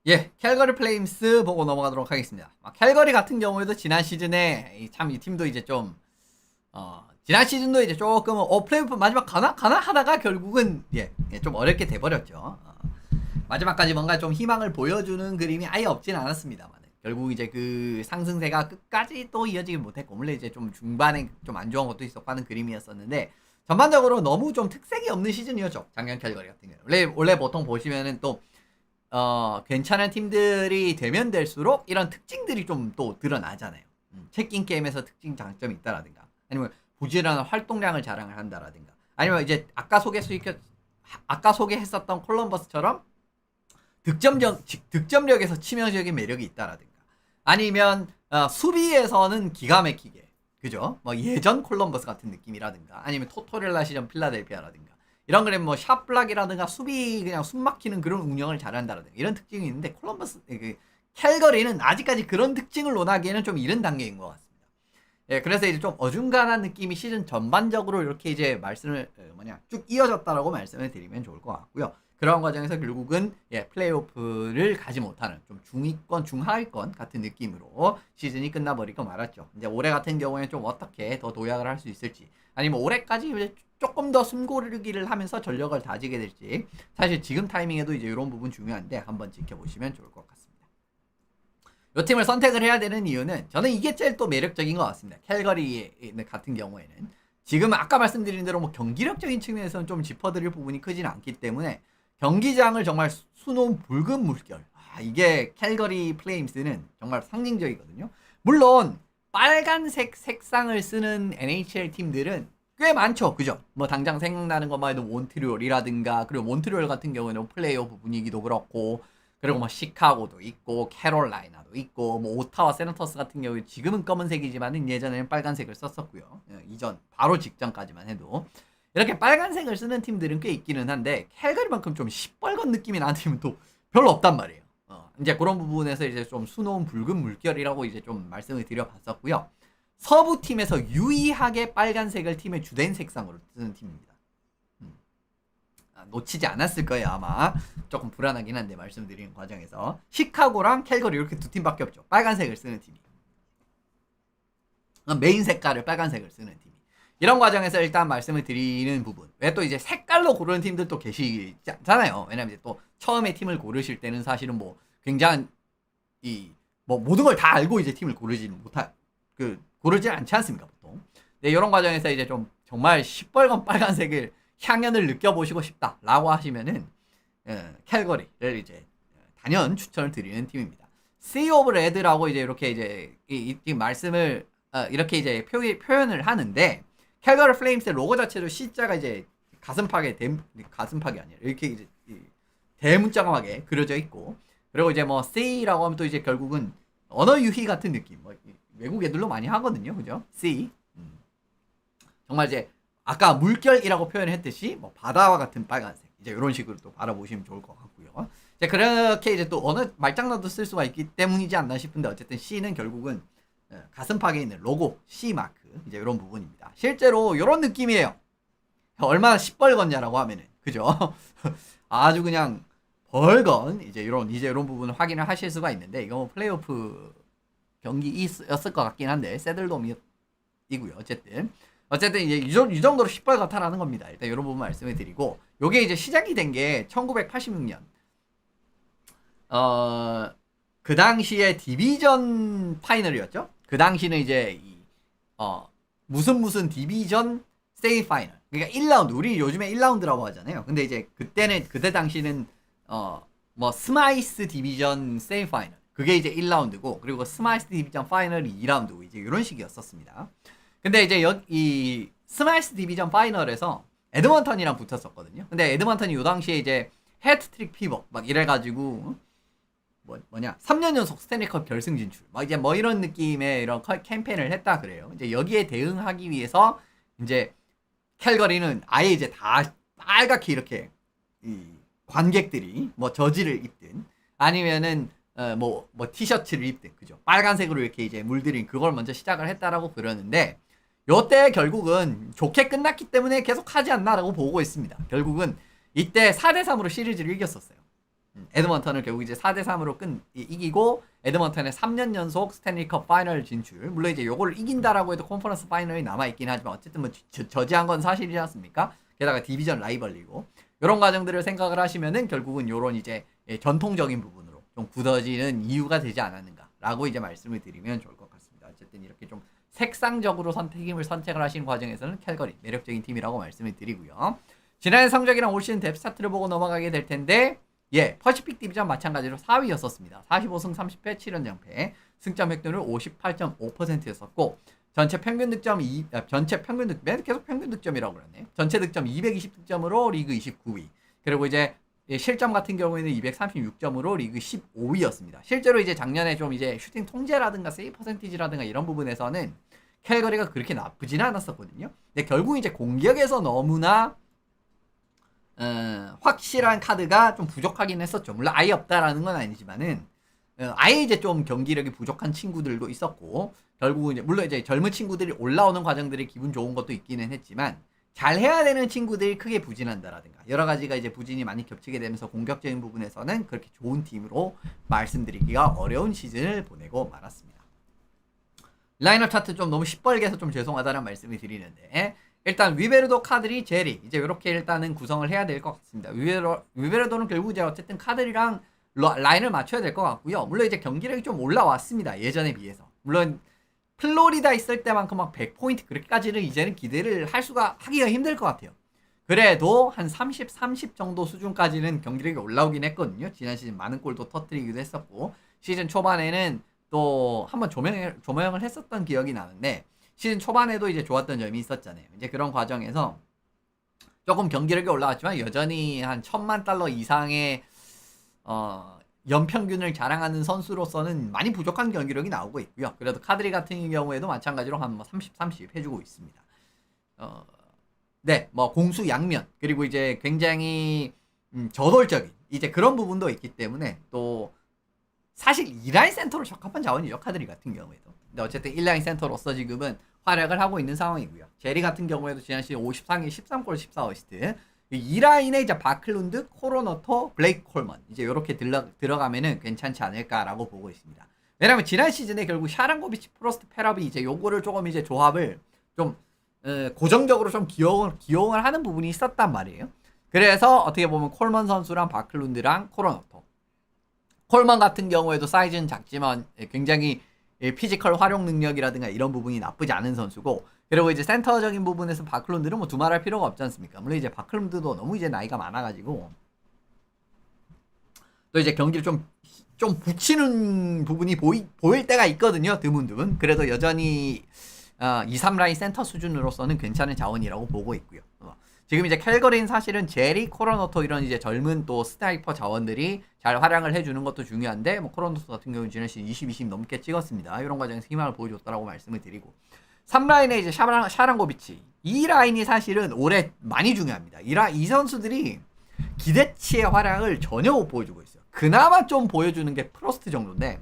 예, 캘거리 플레임스 보고 넘어가도록 하겠습니다. 캘거리 같은 경우에도 지난 시즌에 참 이 팀도 이제 좀 지난 시즌도 이제 조금은 플레이오프 마지막 가나 하다가 결국은 좀 어렵게 돼버렸죠. 마지막까지 뭔가 좀 희망을 보여주는 그림이 아예 없진 않았습니다만 결국 이제 그 상승세가 끝까지 또 이어지지 못했고 물론 이제 좀 중반에 좀 안 좋은 것도 있었고 하는 그림이었었는데 전반적으로 너무 좀 특색이 없는 시즌이었죠. 작년 캘거리 같은 경우 원래 보통 보시면은 또 괜찮은 팀들이 되면 될수록 이런 특징들이 좀 또 드러나잖아요. 체킹 게임에서 특징 장점이 있다라든가 아니면 부지런한 활동량을 자랑을 한다라든가 아니면 이제 아까 소개했었던 콜럼버스처럼 득점력에서 치명적인 매력이 있다라든가 아니면 수비에서는 기가 막히게 그죠? 뭐 예전 콜럼버스 같은 느낌이라든가 아니면 토토렐라 시전 필라델피아라든가 이런 그림 뭐 샷블락이라든가 수비 그냥 숨 막히는 그런 운영을 잘한다라든가 이런 특징이 있는데 캘거리는 아직까지 그런 특징을 논하기에는 좀 이른 단계인 것 같습니다. 예, 그래서 이제 좀 어중간한 느낌이 시즌 전반적으로 이렇게 이제 말씀을 쭉 이어졌다라고 말씀을 드리면 좋을 것 같고요. 그런 과정에서 결국은 플레이오프를 가지 못하는 좀 중위권, 중하위권 같은 느낌으로 시즌이 끝나버리고 말았죠. 이제 올해 같은 경우에는 좀 어떻게 더 도약을 할 수 있을지 아니면 올해까지 이제 조금 더 숨고르기를 하면서 전력을 다지게 될지 사실 지금 타이밍에도 이제 이런 부분 중요한데 한번 지켜보시면 좋을 것 같습니다. 이 팀을 선택을 해야 되는 이유는 저는 이게 제일 또 매력적인 것 같습니다. 캘거리 같은 경우에는 지금 아까 말씀드린 대로 뭐 경기력적인 측면에서는 좀 짚어드릴 부분이 크지는 않기 때문에 경기장을 정말 수놓은 붉은 물결 이게 캘거리 플레임스는 정말 상징적이거든요. 물론 빨간색 색상을 쓰는 NHL 팀들은 꽤 많죠. 그죠? 뭐 당장 생각나는 것만 해도 몬트리올이라든가 그리고 몬트리올 같은 경우에는 플레이오프 분위기도 그렇고 그리고 뭐 시카고도 있고 캐롤라이나도 있고 뭐 오타와 세너터스 같은 경우에 지금은 검은색이지만 예전에는 빨간색을 썼었고요. 이전 바로 직전까지만 해도 이렇게 빨간색을 쓰는 팀들은 꽤 있기는 한데 캘거리만큼 좀 시뻘건 느낌이 나는 팀은 또 별로 없단 말이에요. 이제 그런 부분에서 이제 좀 수놓은 붉은 물결이라고 이제 좀 말씀을 드려봤었고요. 서부 팀에서 유의하게 빨간색을 팀의 주된 색상으로 쓰는 팀입니다. 놓치지 않았을 거예요 아마. 조금 불안하긴 한데 말씀드리는 과정에서 시카고랑 캘거리 이렇게 두 팀밖에 없죠. 빨간색을 쓰는 팀이 메인 색깔을 빨간색을 쓰는 팀이 이런 과정에서 일단 말씀을 드리는 부분 왜 또 이제 색깔로 고르는 팀들도 계시잖아요. 왜냐면 이제 또 처음에 팀을 고르실 때는 사실은 뭐 굉장한 뭐 모든 걸 다 알고 이제 팀을 고르지 않지 않습니까 보통. 네, 이런 과정에서 이제 좀 정말 시뻘건 빨간색을 향연을 느껴보시고 싶다라고 하시면은 캘거리를 이제 단연 추천을 드리는 팀입니다. Sea of Red라고 이제 이렇게 이제 이 말씀을 이렇게 이제 표현을 하는데 캘거리 플레임스의 로고 자체도 C자가 이제 가슴팍이 아니라 이렇게 이제 대문짝하게 그려져 있고 그리고 이제 뭐 Sea라고 하면 또 이제 결국은 언어 유희 같은 느낌 뭐 외국 애들로 많이 하거든요, 그죠? Sea 정말 이제 아까 물결이라고 표현했듯이 뭐 바다와 같은 빨간색 이제 이런 식으로 또 바라보시면 좋을 것 같고요. 이제 그렇게 이제 또 어느 말장난도 쓸 수가 있기 때문이지 않나 싶은데 어쨌든 C는 결국은 가슴팍에 있는 로고 C 마크 이제 이런 부분입니다. 실제로 이런 느낌이에요. 얼마나 시뻘건냐라고 하면은 그죠? 아주 그냥 벌건 이제 이런 부분을 확인을 하실 수가 있는데 이거 뭐 플레이오프 경기였을 것 같긴 한데 새들돔이고요. 어쨌든 이제 이 정도로 시뻘겋다라는 겁니다. 일단 이런 부분 말씀을 드리고 요게 이제 시작이 된 게 1986년 그 당시에 디비전 파이널이었죠. 그 당시는 이제 무슨 디비전 세미 파이널 그러니까 1라운드 우리 요즘에 1라운드라고 하잖아요. 근데 이제 그때 당시는 뭐 스마이스 디비전 세미 파이널 그게 이제 1라운드고 그리고 스마이스 디비전 파이널이 2라운드고 이제 이런 식이었었습니다. 근데 이제 이 스마이스 디비전 파이널에서 에드먼턴이랑 붙었었거든요. 근데 에드먼턴이 요 당시에 이제 해트트릭 피버 막 이래가지고 3년 연속 스탠리컵 결승 진출 막 이제 뭐 이런 느낌의 이런 캠페인을 했다 그래요. 이제 여기에 대응하기 위해서 이제 캘거리는 아예 이제 다 빨갛게 이렇게 관객들이 뭐 저지를 입든 아니면은 뭐 티셔츠를 입든 그죠 빨간색으로 이렇게 이제 물들인 그걸 먼저 시작을 했다라고 그러는데 요때 결국은 좋게 끝났기 때문에 계속 하지 않나라고 보고 있습니다. 결국은 이때 4대3으로 시리즈를 이겼었어요. 에드먼턴을 결국 이제 4대3으로 이기고 에드먼턴의 3년 연속 스탠리컵 파이널 진출. 물론 이제 요거를 이긴다라고 해도 컨퍼런스 파이널이 남아있긴 하지만 어쨌든 뭐 저지한 건 사실이지 않습니까? 게다가 디비전 라이벌리고 이런 과정들을 생각을 하시면은 결국은 요런 이제 전통적인 부분으로 좀 굳어지는 이유가 되지 않았는가라고 이제 말씀을 드리면 좋을 것 같습니다. 어쨌든 이렇게 좀 색상적으로 팀을 선택을 하시는 과정에서는 캘거리 매력적인 팀이라고 말씀을 드리고요. 지난해 성적이랑 올 시즌 뎁스 차트를 보고 넘어가게 될 텐데 퍼시픽 디비전 마찬가지로 4위였었습니다. 45승 30패 7연 0패 승점 획득률 58.5%였었고 전체 평균 득점 계속 평균 득점이라고 그러네. 전체 득점 220득점으로 리그 29위. 그리고 이제 실점 같은 경우에는 236점으로 리그 15위였습니다. 실제로 이제 작년에 좀 이제 슈팅 통제라든가 세이브 퍼센티지라든가 이런 부분에서는 캘거리가 그렇게 나쁘지는 않았었거든요. 근데 결국 이제 공격에서 너무나 확실한 카드가 좀 부족하긴 했었죠. 물론 아예 없다라는 건 아니지만은 아예 이제 좀 경기력이 부족한 친구들도 있었고 결국 이제 물론 이제 젊은 친구들이 올라오는 과정들이 기분 좋은 것도 있기는 했지만 잘 해야 되는 친구들이 크게 부진한다라든가 여러 가지가 이제 부진이 많이 겹치게 되면서 공격적인 부분에서는 그렇게 좋은 팀으로 말씀드리기가 어려운 시즌을 보내고 말았습니다. 라인업 차트 좀 너무 시뻘게 해서 좀 죄송하다는 말씀을 드리는데 일단 위베르도, 카드리, 제리 이제 이렇게 일단은 구성을 해야 될 것 같습니다. 위베르도는 결국 이제 어쨌든 카드리랑 라인을 맞춰야 될 것 같고요. 물론 이제 경기력이 좀 올라왔습니다. 예전에 비해서. 물론 플로리다 있을 때만큼 막 100포인트 그렇게까지는 이제는 기대를 하기가 힘들 것 같아요. 그래도 한 30 정도 수준까지는 경기력이 올라오긴 했거든요. 지난 시즌 많은 골도 터뜨리기도 했었고 시즌 초반에는 또 한번 조명을 했었던 기억이 나는데 시즌 초반에도 이제 좋았던 점이 있었잖아요. 이제 그런 과정에서 조금 경기력이 올라왔지만 여전히 한 $1000,000 이상의 연평균을 자랑하는 선수로서는 많이 부족한 경기력이 나오고 있고요. 그래도 카드리 같은 경우에도 마찬가지로 한 30 해주고 있습니다. 뭐 공수 양면 그리고 이제 굉장히 저돌적인 이제 그런 부분도 있기 때문에 또 사실 2라인 센터로 적합한 자원이죠. 카드리 같은 경우에도. 근데 어쨌든 1라인 센터로서 지금은 활약을 하고 있는 상황이고요. 제리 같은 경우에도 지난 시즌 53개 13골 14어시스트 2라인에 이제 바클룬드, 코로너토, 블레이크 콜먼 이제 이렇게 들어가면은 괜찮지 않을까라고 보고 있습니다. 왜냐면 지난 시즌에 결국 샤랑고비치, 프로스트, 페럽이 이제 요거를 조금 이제 조합을 좀 고정적으로 좀 기용을 하는 부분이 있었단 말이에요. 그래서 어떻게 보면 콜먼 선수랑 바클룬드랑 코로너토 콜먼 같은 경우에도 사이즈는 작지만 굉장히 피지컬 활용 능력이라든가 이런 부분이 나쁘지 않은 선수고 그리고 이제 센터적인 부분에서 바클룬드는 뭐 두말할 필요가 없지 않습니까? 물론 이제 바클룬드도 너무 이제 나이가 많아가지고 또 이제 경기를 좀 붙이는 부분이 보일 때가 있거든요. 드문드문. 그래도 여전히 2, 3라인 센터 수준으로서는 괜찮은 자원이라고 보고 있고요. 지금 이제 캘거리는 사실은 제리, 코로노토 이런 이제 젊은 또 스나이퍼 자원들이 잘 활약을 해주는 것도 중요한데 뭐 코로노토 같은 경우는 지난 시즌 20 넘게 찍었습니다. 이런 과정에서 희망을 보여줬다라고 말씀을 드리고 3라인에 이제 샤랑고비치 이 라인이 사실은 올해 많이 중요합니다. 이 선수들이 기대치의 활약을 전혀 못 보여주고 있어요. 그나마 좀 보여주는 게 프로스트 정도인데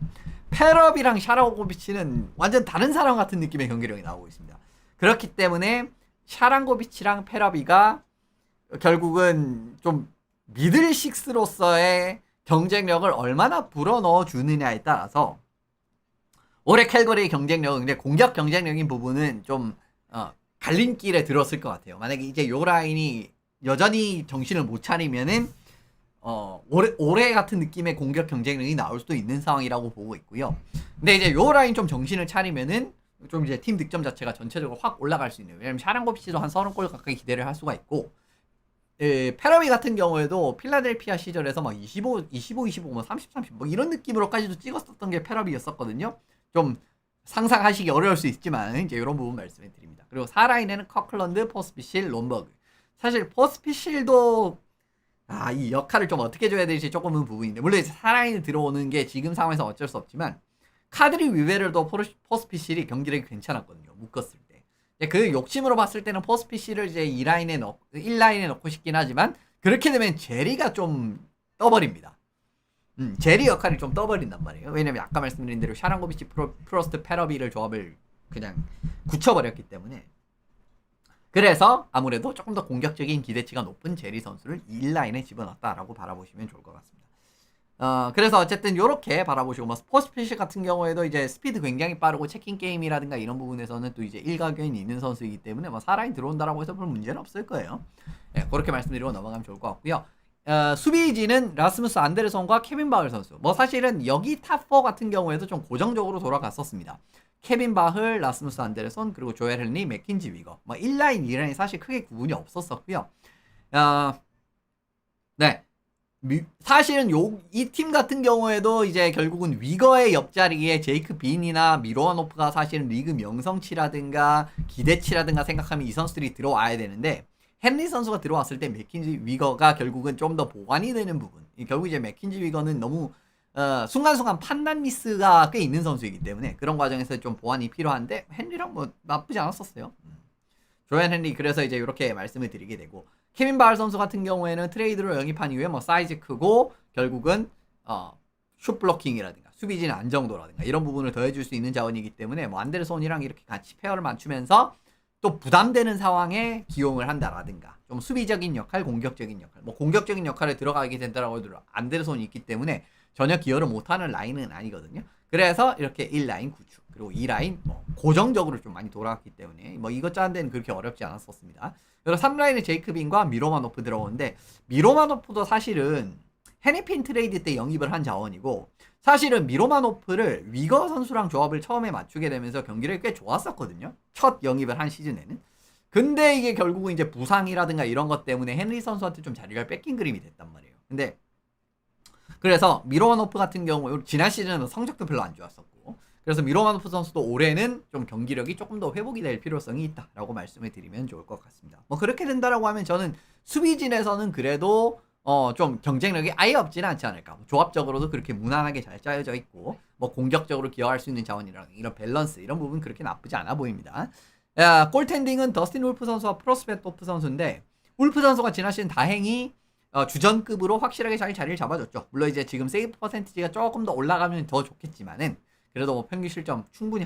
페럽이랑 샤랑고비치는 완전 다른 사람 같은 느낌의 경기력이 나오고 있습니다. 그렇기 때문에 샤랑고비치랑 페러비가 결국은 좀 미들 식스로서의 경쟁력을 얼마나 불어넣어 주느냐에 따라서 올해 캘거리의 경쟁력은 근데 공격 경쟁력인 부분은 좀 갈림길에 들었을 것 같아요. 만약에 이제 요 라인이 여전히 정신을 못 차리면은 올해 같은 느낌의 공격 경쟁력이 나올 수도 있는 상황이라고 보고 있고요. 근데 이제 요 라인 좀 정신을 차리면은 좀 이제 팀 득점 자체가 전체적으로 확 올라갈 수 있는. 왜냐면 샤랑고비치도 한 30골 가까이 기대를 할 수가 있고, 페러비 같은 경우에도 필라델피아 시절에서 막 25, 뭐 30, 뭐 이런 느낌으로까지도 찍었었던 게 페러비였었거든요. 좀 상상하시기 어려울 수 있지만 이제 이런 부분 말씀을 드립니다. 그리고 4라인에는 커클런드, 포스피실, 롬버그. 사실 포스피실도 이 역할을 좀 어떻게 줘야 될지 조금은 부분인데 물론 이제 4라인에 들어오는 게 지금 상황에서 어쩔 수 없지만 카드리 위베르도 포스피실이 경기력이 괜찮았거든요. 묶었을 때. 그 욕심으로 봤을 때는 포스피실을 이제 1라인에 넣고 싶긴 하지만 그렇게 되면 제리가 좀 떠버립니다. 제리 역할이 좀 떠버린단 말이에요. 왜냐면 아까 말씀드린 대로 샤랑고비치, 프로스트, 페러비를 조합을 그냥 굳혀버렸기 때문에 그래서 아무래도 조금 더 공격적인 기대치가 높은 제리 선수를 1라인에 집어넣었다라고 바라보시면 좋을 것 같습니다. 그래서 어쨌든 요렇게 바라보시고, 뭐 스포츠피쉬 같은 경우에도 이제 스피드 굉장히 빠르고 체킹 게임이라든가 이런 부분에서는 또 이제 일가견이 있는 선수이기 때문에 뭐 사라인 들어온다라고 해서 별 문제는 없을 거예요. 예, 그렇게 말씀드리고 넘어가면 좋을 것 같고요. 수비진은 라스무스 안데르손과 케빈 바흐 선수. 뭐 사실은 여기 탑4 같은 경우에도 좀 고정적으로 돌아갔었습니다. 케빈 바흐, 라스무스 안데르손, 그리고 조엘 헨리, 맥킨지 위거. 뭐 1라인, 2라인 사실 크게 구분이 없었었고요. 네. 사실은 이 팀 같은 경우에도 이제 결국은 위거의 옆자리에 제이크 빈이나 미로와노프가 사실은 리그 명성치라든가 기대치라든가 생각하면 이 선수들이 들어와야 되는데, 헨리 선수가 들어왔을 때 맥킨지 위거가 결국은 좀 더 보완이 되는 부분. 결국 이제 맥킨지 위거는 너무 순간순간 판단 미스가 꽤 있는 선수이기 때문에 그런 과정에서 좀 보완이 필요한데, 헨리랑 뭐 나쁘지 않았었어요. 조앤 헨리, 그래서 이제 이렇게 말씀을 드리게 되고, 케빈 바흐 선수 같은 경우에는 트레이드로 영입한 이후에 뭐 사이즈 크고 결국은 슛 블로킹이라든가 수비진 안정도라든가 이런 부분을 더해줄 수 있는 자원이기 때문에 뭐 안데르손이랑 이렇게 같이 페어를 맞추면서 또 부담되는 상황에 기용을 한다라든가, 좀 수비적인 역할, 공격적인 역할, 뭐 공격적인 역할에 들어가게 된다라고 해도 안데르손이 있기 때문에 전혀 기여를 못하는 라인은 아니거든요. 그래서 이렇게 1라인 구축, 그리고 2라인 뭐 고정적으로 좀 많이 돌아왔기 때문에 뭐 이것 짜는 데는 그렇게 어렵지 않았었습니다. 그리고 3라인에 제이크빈과 미로마노프 들어오는데, 미로마노프도 사실은 헤니핀 트레이드 때 영입을 한 자원이고, 사실은 미로마노프를 위거 선수랑 조합을 처음에 맞추게 되면서 경기를 꽤 좋았었거든요. 첫 영입을 한 시즌에는. 근데 이게 결국은 이제 부상이라든가 이런 것 때문에 헨리 선수한테 좀 자리를 뺏긴 그림이 됐단 말이에요. 근데 그래서 미로마노프 같은 경우 지난 시즌은 성적도 별로 안 좋았었고, 그래서 미로마노프 선수도 올해는 좀 경기력이 조금 더 회복이 될 필요성이 있다라고 말씀을 드리면 좋을 것 같습니다. 뭐 그렇게 된다라고 하면 저는 수비진에서는 그래도 좀 경쟁력이 아예 없지는 않지 않을까. 조합적으로도 그렇게 무난하게 잘 짜여져 있고, 뭐 공격적으로 기여할 수 있는 자원이랑 이런 밸런스, 이런 부분 그렇게 나쁘지 않아 보입니다. 골텐딩은 더스틴 울프 선수와 프로스베토프 선수인데, 울프 선수가 지난 시즌 다행히 주전급으로 확실하게 잘 자리를 잡아줬죠. 물론 이제 지금 세이브 퍼센티지가 조금 더 올라가면 더 좋겠지만은, 그래도 뭐 평균 실점 충분히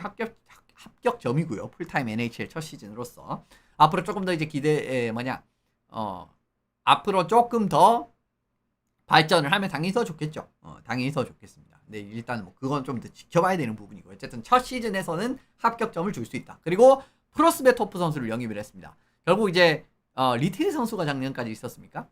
합격점이고요. 풀타임 NHL 첫 시즌으로서 앞으로 조금 더 이제 앞으로 조금 더 발전을 하면 당연히 더 좋겠죠. 당연히 더 좋겠습니다. 근데 일단 뭐 그건 좀 더 지켜봐야 되는 부분이고, 어쨌든 첫 시즌에서는 합격점을 줄 수 있다. 그리고 프로스베토프 선수를 영입을 했습니다. 결국 이제 리틀 선수가 작년까지 있었습니까?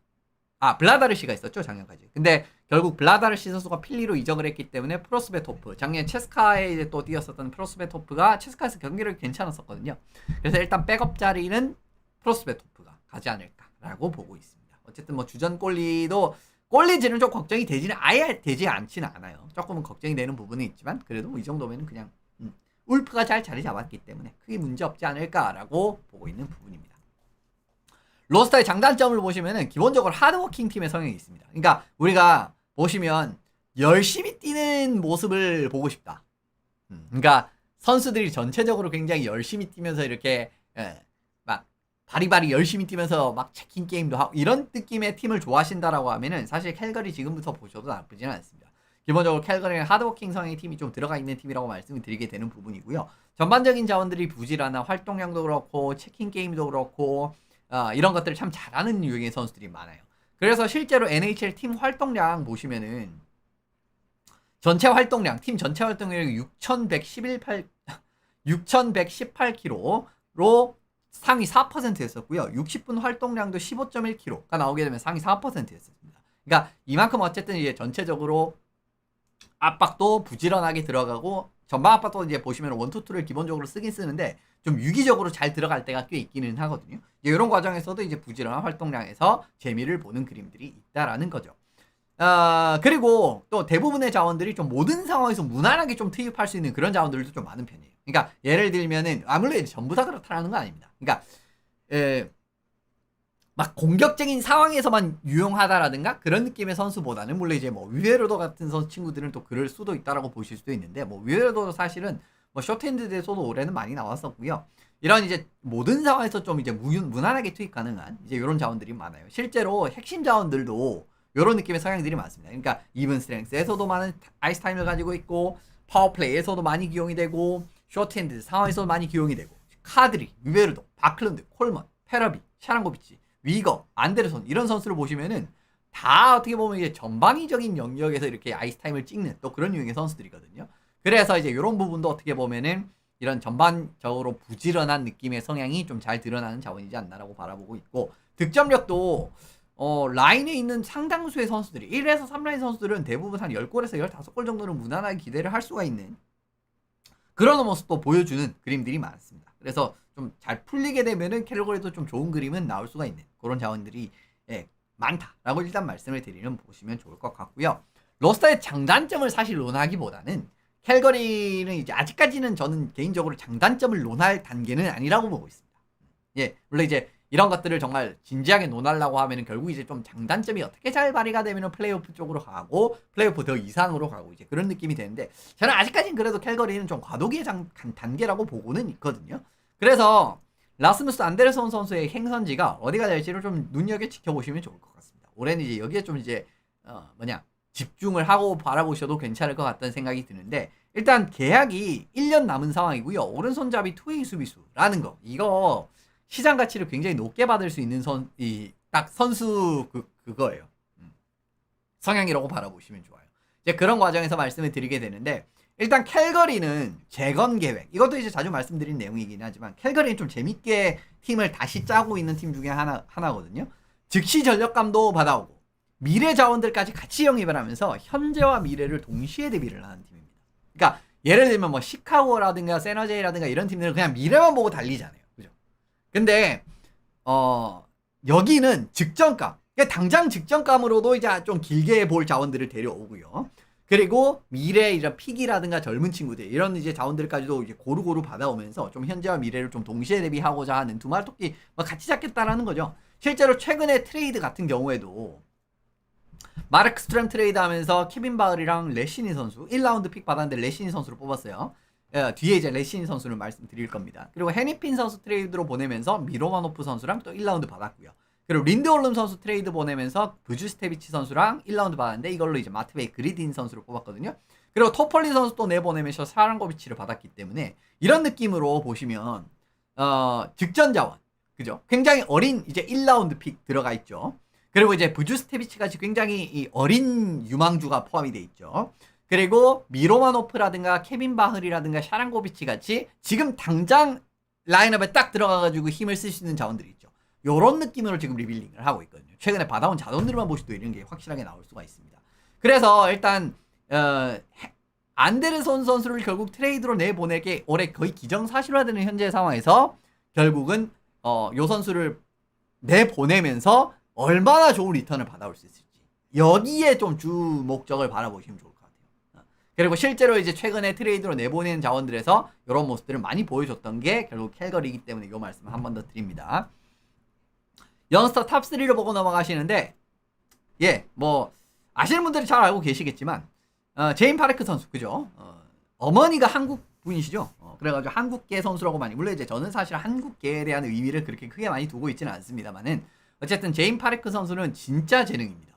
블라다르시가 있었죠, 작년까지. 근데 결국 블라다르시 선수가 필리로 이적을 했기 때문에 프로스베토프, 작년 체스카에 이제 또 뛰었었던 프로스베토프가 체스카에서 경기력이 괜찮았었거든요. 그래서 일단 백업 자리는 프로스베토프가 가지 않을까라고 보고 있습니다. 어쨌든 뭐 주전 골리지는 좀 걱정이 아예 되지 않지는 않아요. 조금은 걱정이 되는 부분은 있지만, 그래도 뭐 이 정도면은 그냥 울프가 잘 자리 잡았기 때문에 크게 문제 없지 않을까라고 보고 있는 부분입니다. 로스터의 장단점을 보시면은 기본적으로 하드워킹 팀의 성향이 있습니다. 그러니까 우리가 보시면 열심히 뛰는 모습을 보고 싶다. 그러니까 선수들이 전체적으로 굉장히 열심히 뛰면서 이렇게 막 바리바리 열심히 뛰면서 막 체킹 게임도 하고 이런 느낌의 팀을 좋아하신다라고 하면은 사실 캘거리 지금부터 보셔도 나쁘지는 않습니다. 기본적으로 캘거리는 하드워킹 성향의 팀이 좀 들어가 있는 팀이라고 말씀을 드리게 되는 부분이고요. 전반적인 자원들이 부지런한 활동량도 그렇고 체킹 게임도 그렇고 이런 것들을 참 잘하는 유형의 선수들이 많아요. 그래서 실제로 NHL 팀 활동량 보시면은 팀 전체 활동량이 6,118kg로 상위 4%였었고요. 60분 활동량도 15.1kg가 나오게 되면 상위 4%였습니다. 그러니까 이만큼 어쨌든 이제 전체적으로 압박도 부지런하게 들어가고, 전방 압박도 이제 보시면 1, 2, 2를 기본적으로 쓰긴 쓰는데 좀 유기적으로 잘 들어갈 때가 꽤 있기는 하거든요. 이런 과정에서도 이제 부지런한 활동량에서 재미를 보는 그림들이 있다라는 거죠. 그리고 또 대부분의 자원들이 좀 모든 상황에서 무난하게 좀 투입할 수 있는 그런 자원들도 좀 많은 편이에요. 그러니까 예를 들면은 아무래도 전부 다 그렇다는 건 아닙니다. 그러니까 막 공격적인 상황에서만 유용하다라든가 그런 느낌의 선수보다는, 물론 이제 뭐 위에로도 같은 선수 친구들은 또 그럴 수도 있다라고 보실 수도 있는데, 뭐 위에로도 사실은 뭐 쇼트핸드에서도 올해는 많이 나왔었고요. 이런 이제 모든 상황에서 좀 이제 무난하게 투입 가능한 이제 이런 자원들이 많아요. 실제로 핵심 자원들도 이런 느낌의 성향들이 많습니다. 그러니까 이븐 스트렝스에서도 많은 아이스 타임을 가지고 있고, 파워플레이에서도 많이 기용이 되고, 쇼트핸드 상황에서도 많이 기용이 되고, 카드리, 위베르도, 바클런드, 콜먼, 페러비, 샤랑고비치, 위거, 안데르손 이런 선수를 보시면은 다 어떻게 보면 이제 전방위적인 영역에서 이렇게 아이스 타임을 찍는 또 그런 유형의 선수들이거든요. 그래서 이제 이런 부분도 어떻게 보면은 이런 전반적으로 부지런한 느낌의 성향이 좀 잘 드러나는 자원이지 않나라고 바라보고 있고, 득점력도 라인에 있는 상당수의 선수들이 1에서 3라인 선수들은 대부분 한 10골에서 15골 정도는 무난하게 기대를 할 수가 있는 그런 모습도 보여주는 그림들이 많습니다. 그래서 좀 잘 풀리게 되면은 캘거리도 좀 좋은 그림은 나올 수가 있는 그런 자원들이 많다라고 일단 말씀을 드리면 보시면 좋을 것 같고요. 로스터의 장단점을 사실 논하기보다는 캘거리는 이제 아직까지는 저는 개인적으로 장단점을 논할 단계는 아니라고 보고 있습니다. 예, 물론 이제 이런 것들을 정말 진지하게 논하려고 하면은 결국 이제 좀 장단점이 어떻게 잘 발휘가 되면은 플레이오프 쪽으로 가고 플레이오프 더 이상으로 가고 이제 그런 느낌이 되는데, 저는 아직까지는 그래도 캘거리는 좀 과도기의 단계라고 보고는 있거든요. 그래서 라스무스 안데르손 선수의 행선지가 어디가 될지를 좀 눈여겨 지켜보시면 좋을 것 같습니다. 올해는 이제 여기에 좀 이제 집중을 하고 바라보셔도 괜찮을 것 같다는 생각이 드는데, 일단 계약이 1년 남은 상황이고요. 오른손잡이 투웨이 수비수라는 거, 이거 시장 가치를 굉장히 높게 받을 수 있는 딱 선수 그거예요. 성향이라고 바라보시면 좋아요. 이제 그런 과정에서 말씀을 드리게 되는데, 일단 캘거리는 재건 계획, 이것도 이제 자주 말씀드린 내용이긴 하지만 캘거리는 좀 재밌게 팀을 다시 짜고 있는 팀 중에 하나거든요. 즉시 전력감도 받아오고 미래 자원들까지 같이 영입을 하면서 현재와 미래를 동시에 대비를 하는 팀입니다. 그러니까 예를 들면 뭐 시카고라든가 세너제이라든가 이런 팀들은 그냥 미래만 보고 달리잖아요. 그죠? 근데 여기는 직전감, 그러니까 당장 직전감으로도 이제 좀 길게 볼 자원들을 데려오고요. 그리고 미래 이런 픽이라든가 젊은 친구들 이런 이제 자원들까지도 이제 고루고루 받아오면서 좀 현재와 미래를 좀 동시에 대비하고자 하는 두 마리 토끼 같이 잡겠다라는 거죠. 실제로 최근에 트레이드 같은 경우에도 마르크 스트램 트레이드 하면서 케빈 바을이랑 레시니 선수 1라운드 픽 받았는데 레시니 선수를 뽑았어요. 뒤에 이제 레시니 선수를 말씀드릴 겁니다. 그리고 헤니핀 선수 트레이드로 보내면서 미로마노프 선수랑 또 1라운드 받았고요. 그리고 린드올름 선수 트레이드 보내면서 부주스테비치 선수랑 1라운드 받았는데 이걸로 이제 마트베이 그리딘 선수를 뽑았거든요. 그리고 토폴리 선수 또 내보내면서 사랑고비치를 받았기 때문에 이런 느낌으로 보시면 직전 자원, 그죠? 굉장히 어린 이제 1라운드 픽 들어가 있죠. 그리고 이제 부주스테비치 같이 굉장히 이 어린 유망주가 포함이 돼 있죠. 그리고 미로마노프라든가 케빈 바흐리라든가 샤랑고비치 같이 지금 당장 라인업에 딱 들어가가지고 힘을 쓸 수 있는 자원들이 있죠. 요런 느낌으로 지금 리빌링을 하고 있거든요. 최근에 받아온 자원들만 보시도 이런 게 확실하게 나올 수가 있습니다. 그래서 일단 안데르손 선수를 결국 트레이드로 내보내게 올해 거의 기정사실화되는 현재 상황에서 결국은 요 선수를 내보내면서 얼마나 좋은 리턴을 받아올 수 있을지 여기에 좀 주 목적을 바라보시면 좋을 것 같아요. 그리고 실제로 이제 최근에 트레이드로 내보내는 자원들에서 이런 모습들을 많이 보여줬던 게 결국 캘거리이기 때문에 이 말씀을 한 번 더 드립니다. 영스터 탑3를 보고 넘어가시는데, 뭐 아시는 분들이 잘 알고 계시겠지만 제인 파레크 선수, 그죠? 어머니가 한국 분이시죠? 그래가지고 한국계 선수라고 많이, 물론 이제 저는 사실 한국계에 대한 의미를 그렇게 크게 많이 두고 있지는 않습니다만은 어쨌든 제인 파레크 선수는 진짜 재능입니다.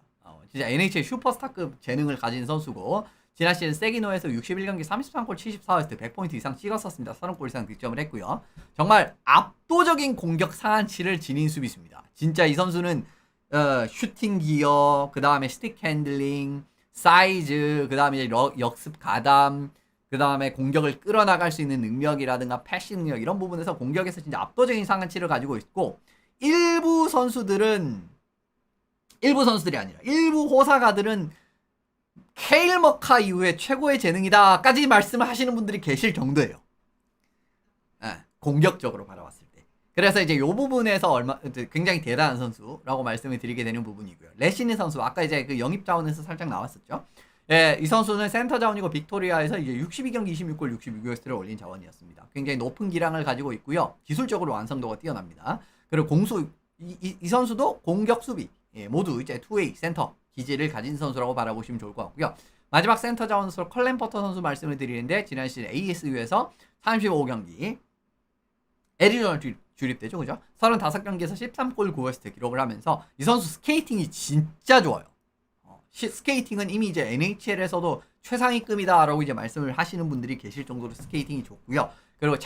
진짜 NHL 슈퍼스타급 재능을 가진 선수고, 지난 시즌 세기노에서 61경기 33골 74어시스트 100포인트 이상 찍었었습니다. 30골 이상 득점을 했고요. 정말 압도적인 공격 상한치를 지닌 수비수입니다. 진짜 이 선수는 슈팅 기어, 그 다음에 스틱 핸들링, 사이즈, 그 다음에 역습 가담, 그 다음에 공격을 끌어나갈 수 있는 능력이라든가 패싱 능력, 이런 부분에서 공격에서 진짜 압도적인 상한치를 가지고 있고, 일부 선수들이 아니라 일부 호사가들은 케일 머카 이후에 최고의 재능이다 까지 말씀을 하시는 분들이 계실 정도예요. 공격적으로 바라봤을 때. 그래서 이제 이 부분에서 굉장히 대단한 선수라고 말씀을 드리게 되는 부분이고요. 레시니 선수, 아까 이제 그 영입 자원에서 살짝 나왔었죠. 이 선수는 센터 자원이고 빅토리아에서 이제 62경기 26골 62어시스트를 올린 자원이었습니다. 굉장히 높은 기량을 가지고 있고요. 기술적으로 완성도가 뛰어납니다. 그리고 이 선수도 공격 수비 모두 이제 투웨이 센터 기질을 가진 선수라고 바라보시면 좋을 것 같고요. 마지막 센터 자원으로 컬렌 퍼터 선수 말씀을 드리는데, 지난 시즌 ASU에서 35경기 애리조나 주립되죠, 그죠? 35경기에서 13골 9어시스트 기록을 하면서 이 선수 스케이팅이 진짜 좋아요. 스케이팅은 이미 이제 NHL에서도 최상위급이다라고 이제 말씀을 하시는 분들이 계실 정도로 스케이팅이 좋고요. 그리고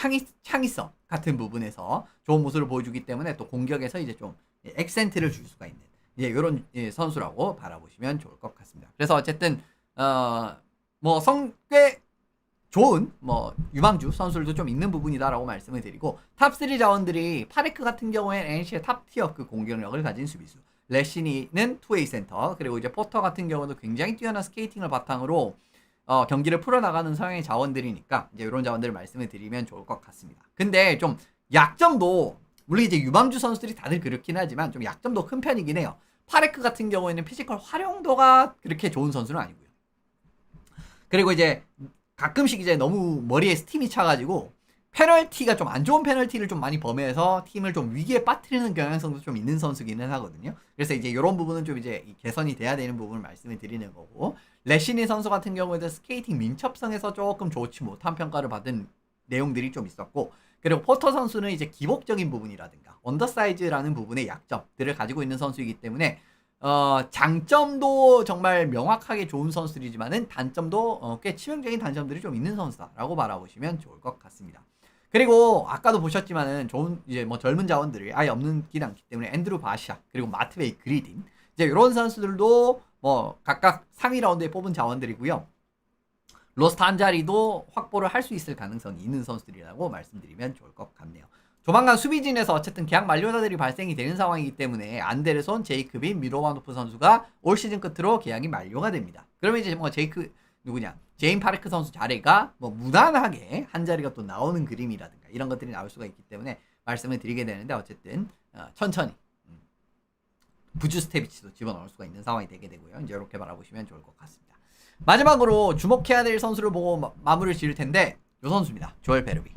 창의성 같은 부분에서 좋은 모습을 보여주기 때문에 또 공격에서 이제 좀 액센트를 줄 수가 있는 예, 이런 선수라고 바라보시면 좋을 것 같습니다. 그래서 어쨌든 뭐 꽤 좋은 뭐 유망주 선수들도 좀 있는 부분이다라고 말씀을 드리고 탑3 자원들이 파레크 같은 경우에는 NC의 탑티어 그 공격력을 가진 수비수, 레시니는 투웨이 센터, 그리고 이제 포터 같은 경우도 굉장히 뛰어난 스케이팅을 바탕으로 경기를 풀어나가는 성향의 자원들이니까 이제 이런 자원들을 말씀을 드리면 좋을 것 같습니다. 근데 좀 약점도 물론 이제 유망주 선수들이 다들 그렇긴 하지만 좀 약점도 큰 편이긴 해요. 파레크 같은 경우에는 피지컬 활용도가 그렇게 좋은 선수는 아니고요. 그리고 이제 가끔씩 이제 너무 머리에 스팀이 차가지고 페널티가 좀 안 좋은 페널티를 좀 많이 범해서 팀을 좀 위기에 빠뜨리는 경향성도 좀 있는 선수기는 하거든요. 그래서 이제 이런 부분은 좀 이제 개선이 돼야 되는 부분을 말씀을 드리는 거고, 레시니 선수 같은 경우에도 스케이팅 민첩성에서 조금 좋지 못한 평가를 받은 내용들이 좀 있었고, 그리고 포터 선수는 이제 기복적인 부분이라든가 언더사이즈라는 부분의 약점들을 가지고 있는 선수이기 때문에 장점도 정말 명확하게 좋은 선수들이지만은 단점도 꽤 치명적인 단점들이 좀 있는 선수다라고 바라보시면 좋을 것 같습니다. 그리고 아까도 보셨지만은 좋은 이제 뭐 젊은 자원들이 아예 없는긴 않기 때문에 앤드루 바샤 그리고 마트베이 그리딘 이제 이런 선수들도 뭐 각각 상위 라운드에 뽑은 자원들이고요. 로스트 한 자리도 확보를 할 수 있을 가능성이 있는 선수들이라고 말씀드리면 좋을 것 같네요. 조만간 수비진에서 어쨌든 계약 만료자들이 발생이 되는 상황이기 때문에 안데르손, 제이크빈, 미로와노프 선수가 올 시즌 끝으로 계약이 만료가 됩니다. 그러면 이제 뭐 제인 파르크 선수 자리가 뭐 무난하게 한 자리가 또 나오는 그림이라든가 이런 것들이 나올 수가 있기 때문에 말씀을 드리게 되는데 어쨌든 천천히 부주스테비치도 집어넣을 수가 있는 상황이 되게 되고요. 이제 이렇게 바라보시면 좋을 것 같습니다. 마지막으로 주목해야 될 선수를 보고 마무리를 지을 텐데 이 선수입니다. 조엘 베르비.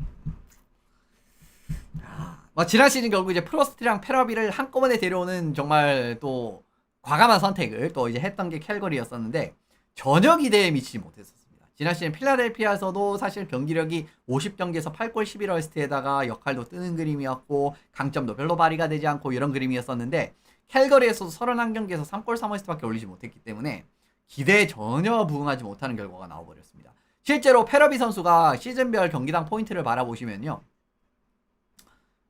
지난 시즌 결국 이제 프로스트랑 페러비를 한꺼번에 데려오는 정말 또 과감한 선택을 또 이제 했던 게 캘거리였었는데 전혀 기대에 미치지 못했었습니다. 지난 시즌 필라델피아에서도 사실 경기력이 50경기에서 8골 11어시스트에다가 역할도 뜨는 그림이었고 강점도 별로 발휘가 되지 않고 이런 그림이었었는데 캘거리에서도 31경기에서 3골 3어시스트밖에 올리지 못했기 때문에 기대에 전혀 부응하지 못하는 결과가 나와버렸습니다. 실제로 페러비 선수가 시즌별 경기당 포인트를 바라보시면요.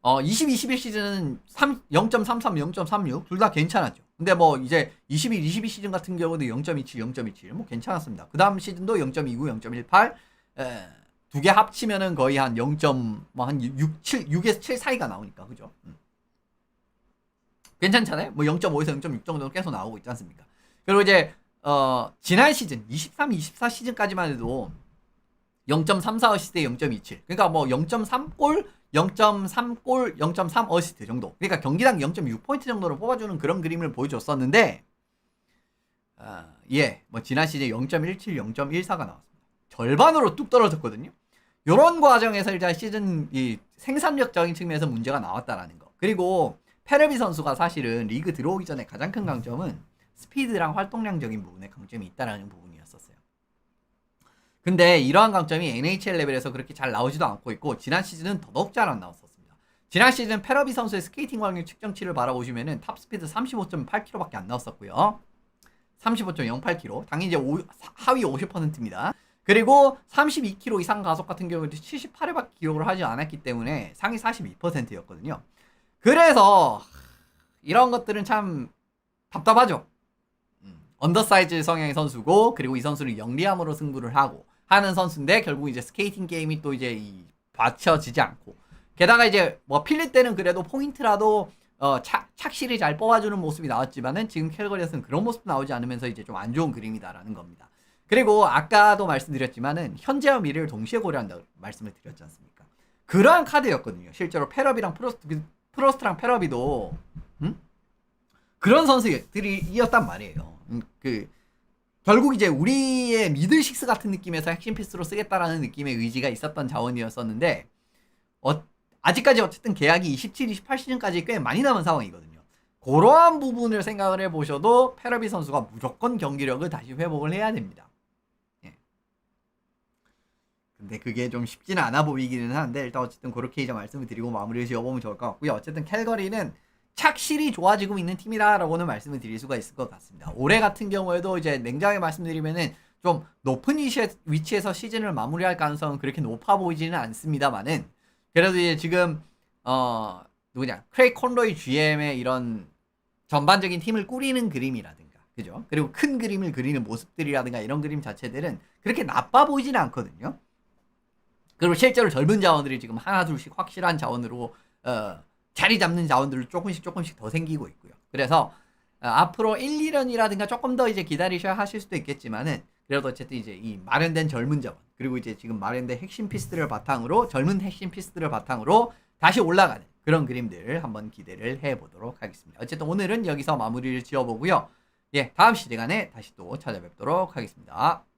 20-21 시즌은 0.33, 0.36 둘 다 괜찮았죠. 근데 뭐 이제 21-22 시즌 같은 경우도 0.27, 0.27 뭐 괜찮았습니다. 그 다음 시즌도 0.29, 0.18 두 개 합치면은 거의 한 0. 한 6, 7, 6에서 7 사이가 나오니까 그죠? 괜찮잖아요. 뭐 0.5에서 0.6 정도는 계속 나오고 있지 않습니까? 그리고 이제 지난 시즌 23-24 시즌까지만 해도 0.34 어시스트에 0.27 그러니까 뭐 0.3골 0.3골 0.3 어시스트 정도 그러니까 경기당 0.6포인트 정도로 뽑아주는 그런 그림을 보여줬었는데 뭐 지난 시즌 0.17 0.14가 나왔습니다. 절반으로 뚝 떨어졌거든요. 요런 과정에서 일단 시즌 이 생산력적인 측면에서 문제가 나왔다라는 거. 그리고 페르비 선수가 사실은 리그 들어오기 전에 가장 큰 강점은 스피드랑 활동량적인 부분에 강점이 있다라는 부분이었었어요. 근데 이러한 강점이 NHL 레벨에서 그렇게 잘 나오지도 않고 있고 지난 시즌은 더더욱 잘 안 나왔었습니다. 지난 시즌 페러비 선수의 스케이팅 확률 측정치를 바라보시면은 탑스피드 35.8km밖에 안 나왔었고요. 35.08km. 당연히 이제 하위 50%입니다. 그리고 32km 이상 가속 같은 경우에도 78회밖에 기록을 하지 않았기 때문에 상위 42%였거든요. 그래서 이런 것들은 참 답답하죠. 언더사이즈 성향의 선수고 그리고 이 선수는 영리함으로 승부를 하고 하는 선수인데 결국 이제 스케이팅 게임이 또 이제 받쳐지지 않고 게다가 이제 뭐 필립 때는 그래도 포인트라도 착실히 잘 뽑아주는 모습이 나왔지만은 지금 캘거리에서는 그런 모습 나오지 않으면서 이제 좀 안 좋은 그림이다라는 겁니다. 그리고 아까도 말씀드렸지만은 현재와 미래를 동시에 고려한다고 말씀을 드렸지 않습니까? 그러한 카드였거든요. 실제로 페러비랑 프로스트랑 페러비도 그런 선수들이었단 말이에요. 결국 이제 우리의 미들식스 같은 느낌에서 핵심 피스로 쓰겠다라는 느낌의 의지가 있었던 자원이었었는데 아직까지 어쨌든 계약이 27, 28 시즌까지 꽤 많이 남은 상황이거든요. 그러한 부분을 생각을 해보셔도 페러비 선수가 무조건 경기력을 다시 회복을 해야 됩니다. 근데 그게 좀 쉽지는 않아 보이기는 하는데 일단 어쨌든 그렇게 이제 말씀을 드리고 마무리를 지어보면 좋을 것 같고요. 어쨌든 캘거리는 착실히 좋아지고 있는 팀이다라고는 말씀을 드릴 수가 있을 것 같습니다. 올해 같은 경우에도 이제 냉정하게 말씀드리면은 좀 높은 위치에서 시즌을 마무리할 가능성은 그렇게 높아 보이지는 않습니다만은 그래도 이제 지금 크레이 콘로이 GM의 이런 전반적인 팀을 꾸리는 그림이라든가, 그죠? 그리고 큰 그림을 그리는 모습들이라든가 이런 그림 자체들은 그렇게 나빠 보이지는 않거든요. 그리고 실제로 젊은 자원들이 지금 하나 둘씩 확실한 자원으로 자리 잡는 자원들을 조금씩 더 생기고 있고요. 그래서 앞으로 1, 2년이라든가 조금 더 이제 기다리셔야 하실 수도 있겠지만은 그래도 어쨌든 이제 이 마련된 젊은 자원 그리고 이제 지금 마련된 핵심 피스들을 바탕으로 젊은 핵심 피스들을 바탕으로 다시 올라가는 그런 그림들 한번 기대를 해보도록 하겠습니다. 어쨌든 오늘은 여기서 마무리를 지어보고요. 예, 다음 시간에 다시 또 찾아뵙도록 하겠습니다.